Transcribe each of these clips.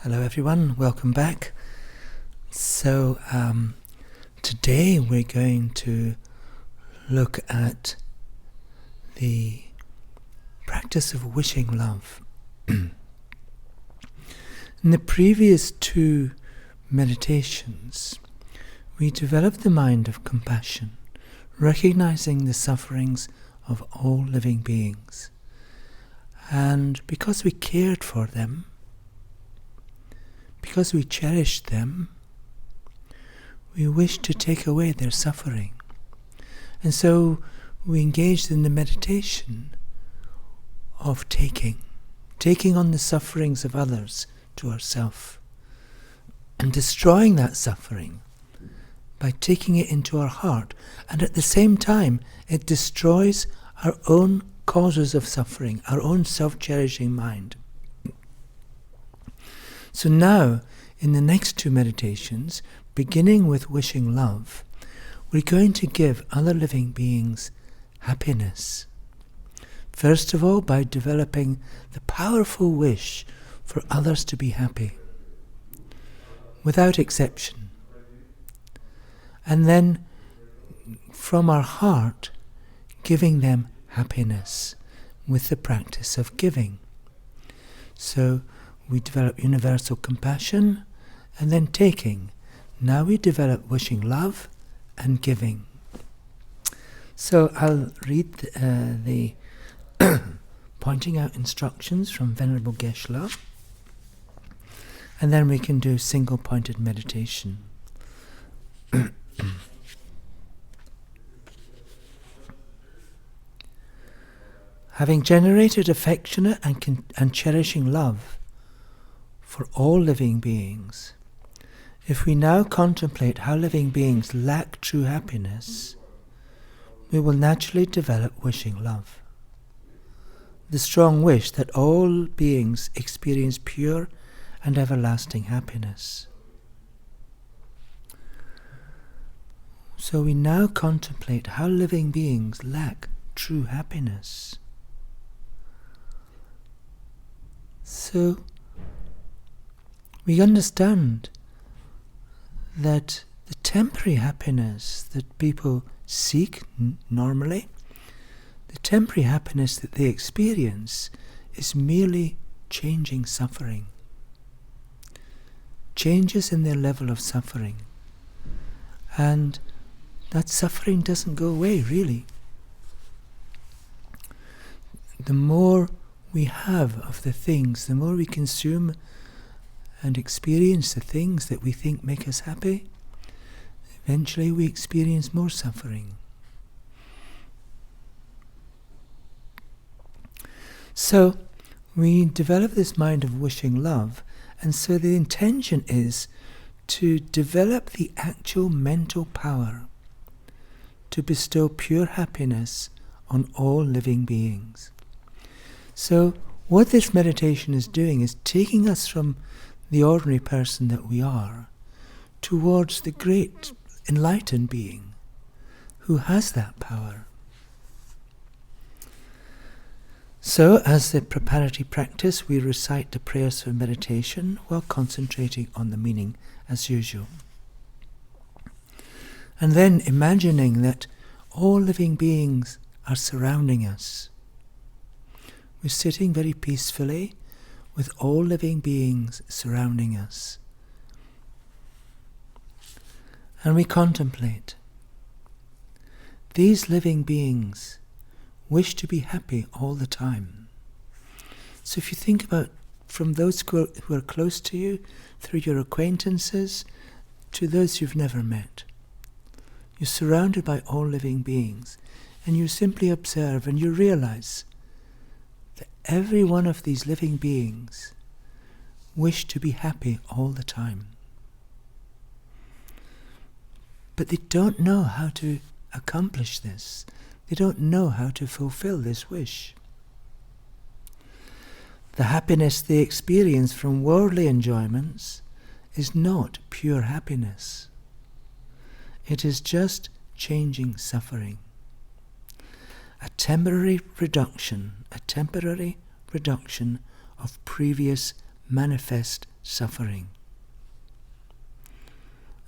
Hello everyone, welcome back. So today we're going to look at the practice of wishing love. In the previous two meditations, we developed the mind of compassion, recognizing the sufferings of all living beings. And because we cared for them, because we cherished them, we wished to take away their suffering. And so we engaged in the meditation of taking on the sufferings of others to ourselves and destroying that suffering by taking it into our heart. And at the same time, it destroys our own causes of suffering, our own self-cherishing mind. So now, in the next two meditations, beginning with wishing love, we're going to give other living beings happiness. First of all, by developing the powerful wish for others to be happy, without exception. And then, from our heart, giving them happiness with the practice of giving. So, we develop universal compassion, and then taking. Now we develop wishing love and giving. So I'll read the pointing out instructions from Venerable Geshe-la, and then we can do single-pointed meditation. Having generated affectionate and cherishing love for all living beings, if we now contemplate how living beings lack true happiness, we will naturally develop wishing love. The strong wish that all beings experience pure and everlasting happiness. So we now contemplate how living beings lack true happiness. So we understand that the temporary happiness that people seek normally, the temporary happiness that they experience is merely changing suffering. Changes in their level of suffering. And that suffering doesn't go away, really. The more we have of the things, the more we consume and experience the things that we think make us happy, eventually we experience more suffering. So we develop this mind of wishing love, and so the intention is to develop the actual mental power to bestow pure happiness on all living beings. So what this meditation is doing is taking us from the ordinary person that we are towards the great enlightened being who has that power. So, as the preparatory practice, we recite the prayers for meditation while concentrating on the meaning as usual. And then imagining that all living beings are surrounding us. We're sitting very peacefully with all living beings surrounding us. And we contemplate. These living beings wish to be happy all the time. So if you think about from those who are close to you, through your acquaintances, to those you've never met, you're surrounded by all living beings, and you simply observe and you realize that every one of these living beings wish to be happy all the time. But they don't know how to accomplish this. They don't know how to fulfill this wish. The happiness they experience from worldly enjoyments is not pure happiness. It is just changing suffering. A temporary reduction of previous manifest suffering.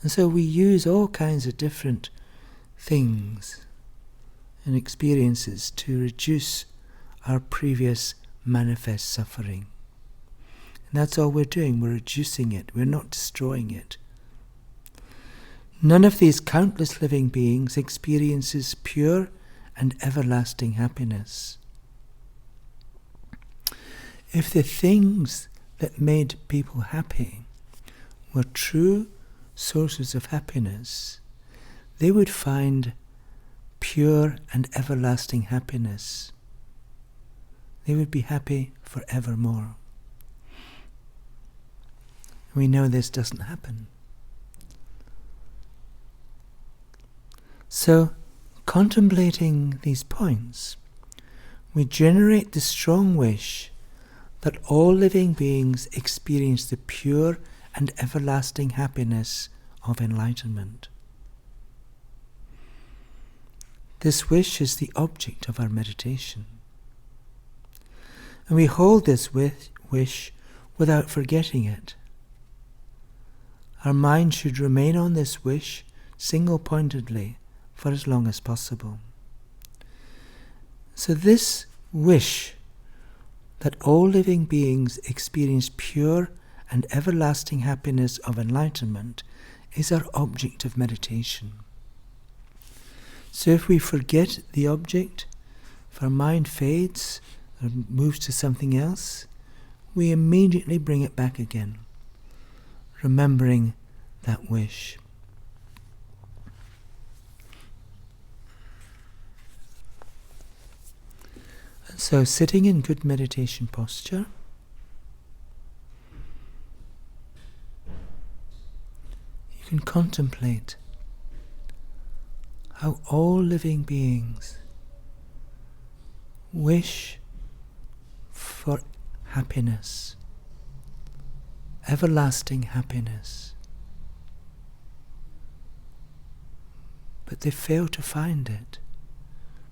And so we use all kinds of different things and experiences to reduce our previous manifest suffering. And that's all we're doing, we're reducing it, we're not destroying it. None of these countless living beings experiences pure and everlasting happiness. If the things that made people happy were true sources of happiness, they would find pure and everlasting happiness. They would be happy forevermore. We know this doesn't happen. So, contemplating these points, we generate the strong wish that all living beings experience the pure and everlasting happiness of enlightenment. This wish is the object of our meditation. And we hold this wish without forgetting it. Our mind should remain on this wish single-pointedly for as long as possible. So this wish that all living beings experience pure and everlasting happiness of enlightenment is our object of meditation. So if we forget the object, if our mind fades or moves to something else, we immediately bring it back again, remembering that wish. And so sitting in good meditation posture, you can contemplate how all living beings wish for happiness, everlasting happiness, but they fail to find it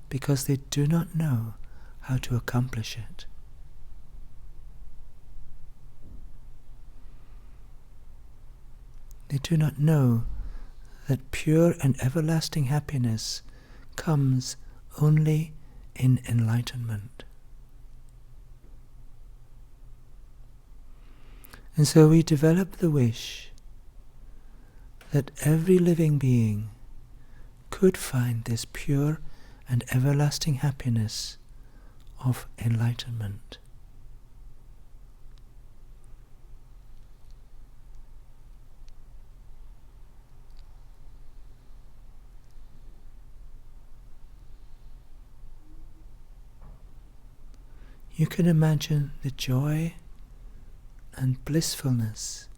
because they do not know how to accomplish it. They do not know that pure and everlasting happiness comes only in enlightenment. And so we develop the wish that every living being could find this pure and everlasting happiness of enlightenment. You can imagine the joy and blissfulness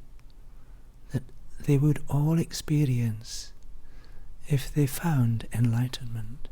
that they would all experience if they found enlightenment.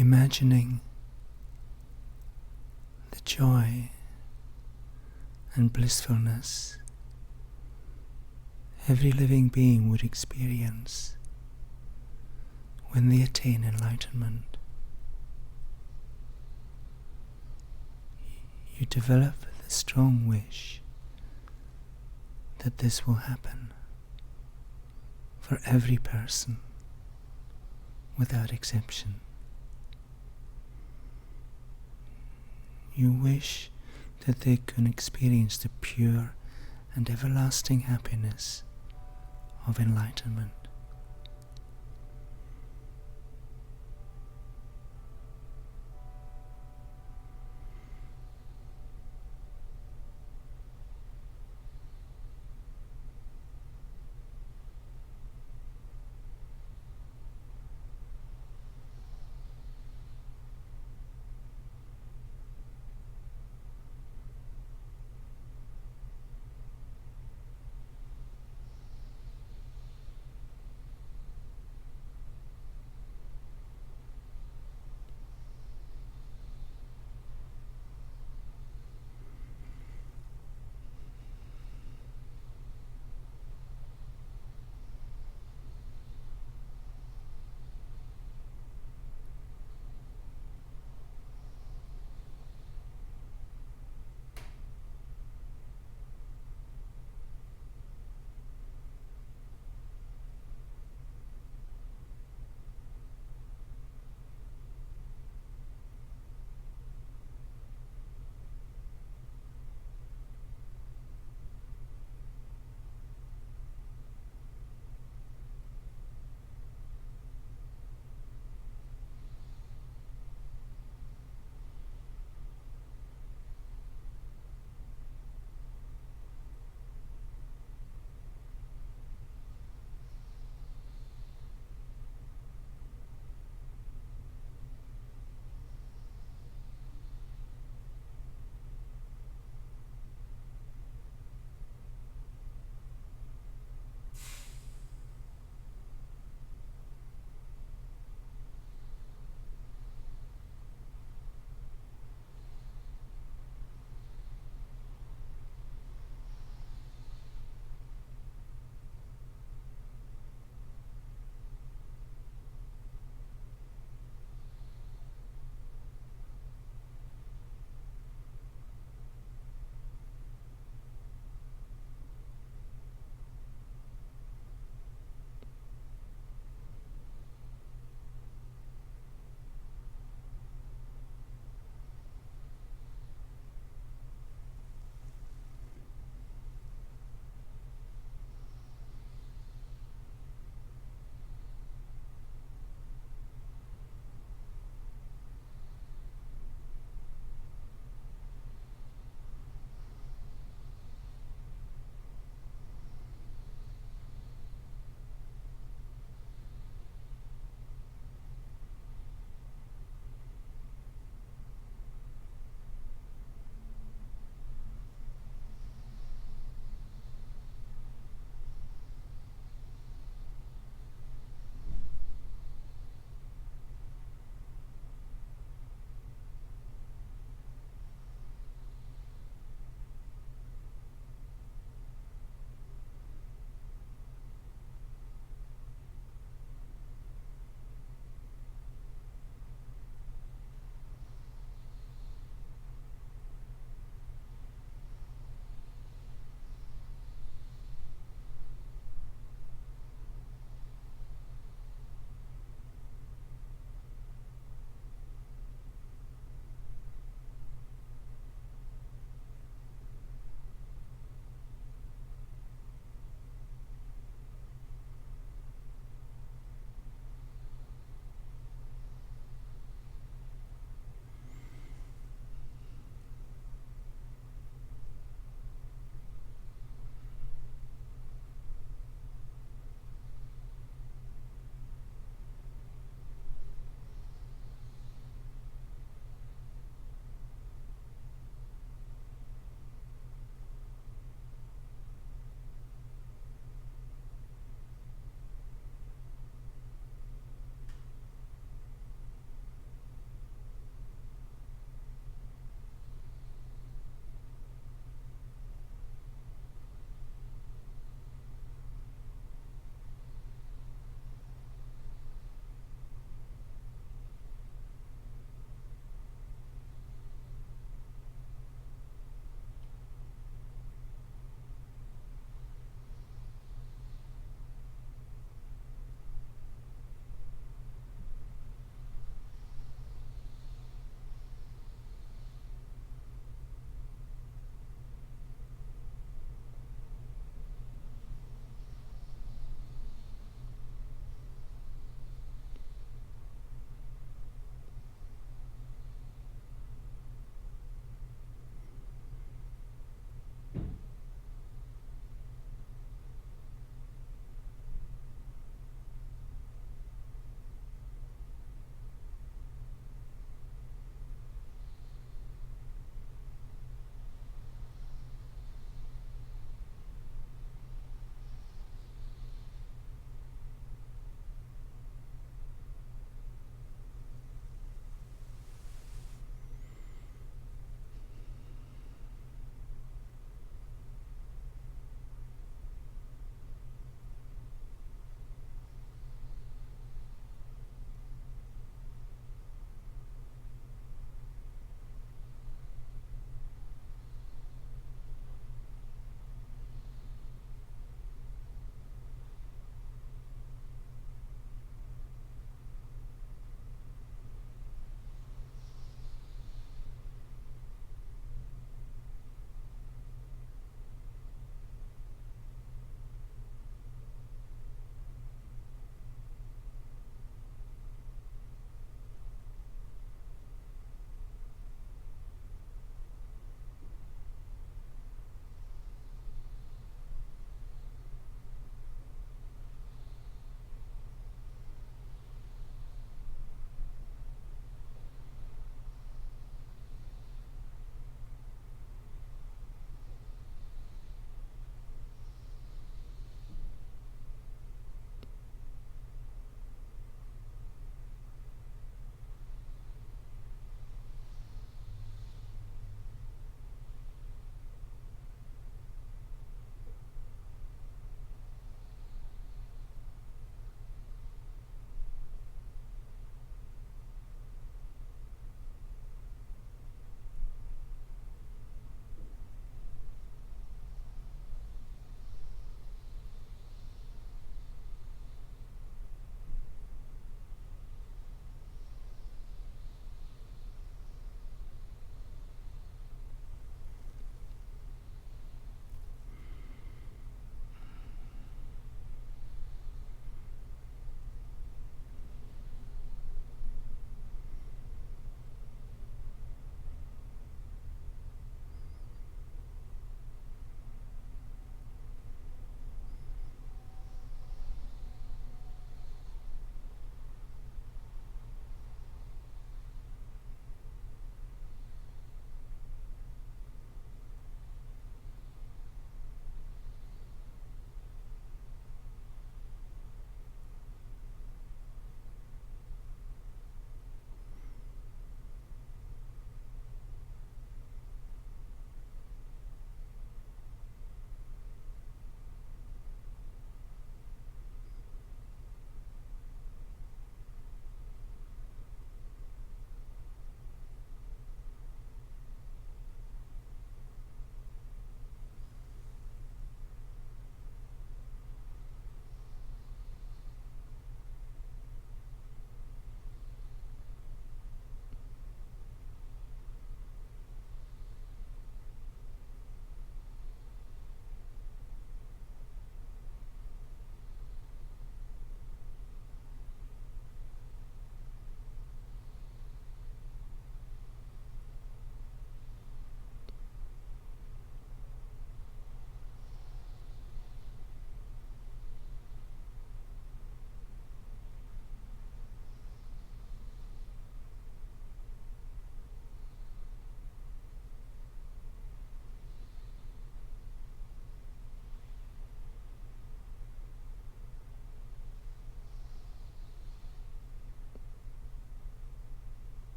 imagining the joy and blissfulness every living being would experience when they attain enlightenment. You develop the strong wish that this will happen for every person without exception. You wish that they can experience the pure and everlasting happiness of enlightenment.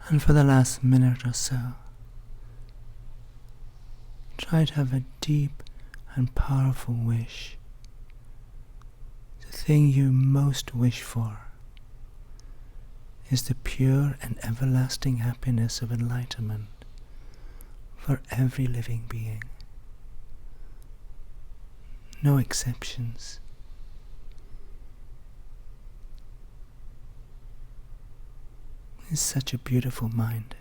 And for the last minute or so, try to have a deep and powerful wish. The thing you most wish for is the pure and everlasting happiness of enlightenment for every living being. No exceptions. It's such a beautiful mind.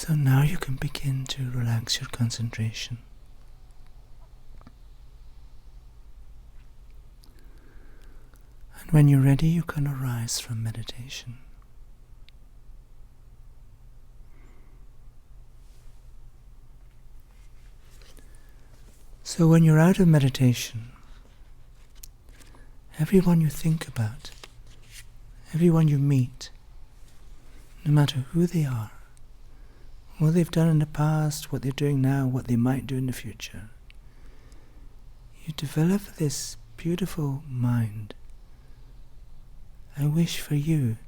So now you can begin to relax your concentration. And when you're ready, you can arise from meditation. So when you're out of meditation, everyone you think about, everyone you meet, no matter who they are, what they've done in the past, what they're doing now, what they might do in the future, you develop this beautiful mind. I wish for you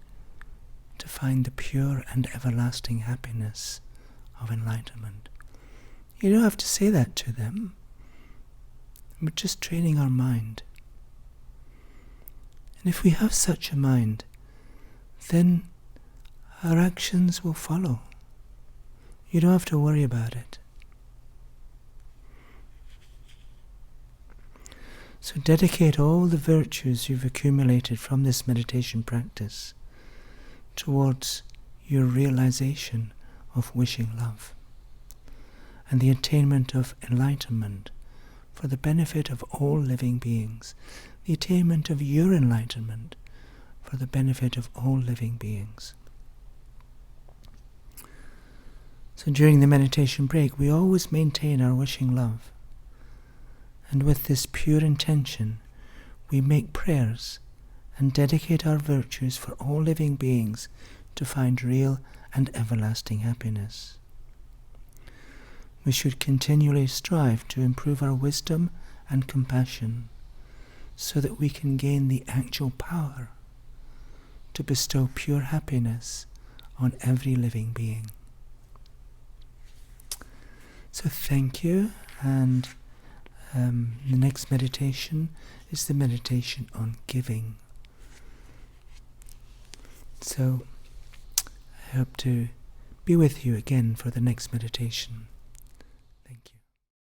to find the pure and everlasting happiness of enlightenment. You don't have to say that to them. We're just training our mind. And if we have such a mind, then our actions will follow. You don't have to worry about it. So dedicate all the virtues you've accumulated from this meditation practice towards your realization of wishing love and the attainment of enlightenment for the benefit of all living beings, the attainment of your enlightenment for the benefit of all living beings. So during the meditation break, we always maintain our wishing love. And with this pure intention, we make prayers and dedicate our virtues for all living beings to find real and everlasting happiness. We should continually strive to improve our wisdom and compassion so that we can gain the actual power to bestow pure happiness on every living being. So thank you, and the next meditation is the meditation on giving. So I hope to be with you again for the next meditation.